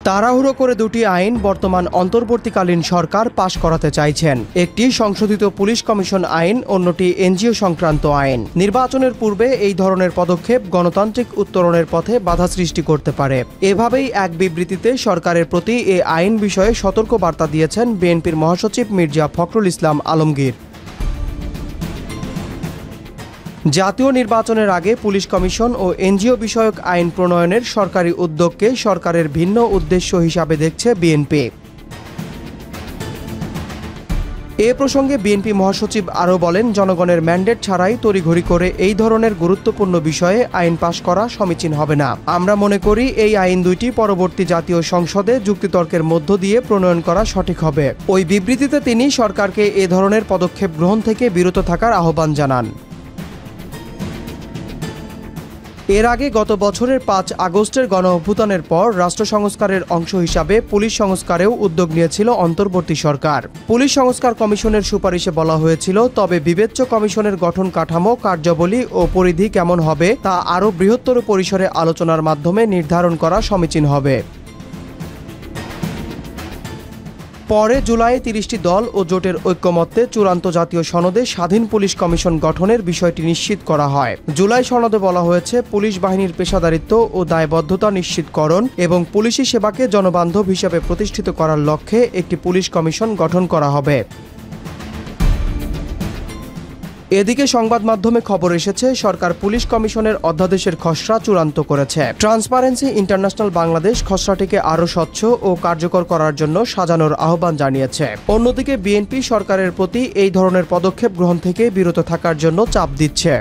তাড়াহুড়ো করে দুটি আইন বর্তমান অন্তর্বর্তীকালীন সরকার পাশ করাতে চাইছেন। একটি সংশোধিত পুলিশ কমিশন আইন, অন্যটি এনজিও সংক্রান্ত আইন। নির্বাচনের পূর্বে এই ধরনের পদক্ষেপ গণতান্ত্রিক উত্তরণের পথে বাধা সৃষ্টি করতে পারে। এভাবেই এক বিবৃতিতে সরকারের প্রতি এ আইন বিষয়ে সতর্ক বার্তা দিয়েছেন বিএনপির মহাসচিব মির্জা ফখরুল ইসলাম আলমগীর। জাতীয় নির্বাচনের আগে পুলিশ কমিশন ও এনজিও বিষয়ক আইন প্রণয়নের সরকারি উদ্যোগকে সরকারের ভিন্ন উদ্দেশ্য হিসাবে দেখছে বিএনপি। এ প্রসঙ্গে বিএনপি মহাসচিব আরও বলেন, জনগণের ম্যান্ডেট ছাড়াই তড়িঘড়ি করে এই ধরনের গুরুত্বপূর্ণ বিষয়ে আইন পাশ করা সমীচীন হবে না। আমরা মনে করি এই আইন দুইটি পরবর্তী জাতীয় সংসদে যুক্তিতর্কের মধ্য দিয়ে প্রণয়ন করা সঠিক হবে। ওই বিবৃতিতে তিনি সরকারকে এ ধরনের পদক্ষেপ গ্রহণ থেকে বিরত থাকার আহ্বান জানান। এর আগে গত বছরের ৫ আগস্টের গণঅভ্যুত্থানের পর রাষ্ট্র সংস্কারের অংশ হিসাবে পুলিশ সংস্কারেও উদ্যোগ নিয়েছিল অন্তর্বর্তী সরকার। পুলিশ সংস্কার কমিশনের সুপারিশে বলা হয়েছিল, তবে বিবেচ্য কমিশনের গঠন কাঠামো, কার্যাবলী ও পরিধি কেমন হবে তা আরও বৃহত্তর পরিসরে আলোচনার মাধ্যমে নির্ধারণ করা সমীচীন হবে। পরে জুলাইয়ে ৩০টি দল ও জোটের ঐক্যমত্যে চূড়ান্ত জাতীয় সনদে স্বাধীন পুলিশ কমিশন গঠনের বিষয়টি নিশ্চিত করা হয়। জুলাই সনদে বলা হয়েছে, পুলিশ বাহিনীর পেশাদারিত্ব ও দায়বদ্ধতা নিশ্চিতকরণ এবং পুলিশি সেবাকে জনবান্ধব হিসেবে প্রতিষ্ঠিত করার লক্ষ্যে একটি পুলিশ কমিশন গঠন করা হবে। এদিকে সংবাদ মাধ্যমে খবর এসেছে, সরকার পুলিশ কমিশনের অধ্যাদেশের খসড়া চূড়ান্ত করেছে। ট্রান্সপারেন্সি ইন্টারন্যাশনাল বাংলাদেশ খসড়াটিকে আরও স্বচ্ছ ও কার্যকর করার জন্য সাজানোর আহ্বান জানিয়েছে। অন্যদিকে বিএনপি সরকারের প্রতি এই ধরনের পদক্ষেপ গ্রহণ থেকে বিরত থাকার জন্য চাপ দিচ্ছে।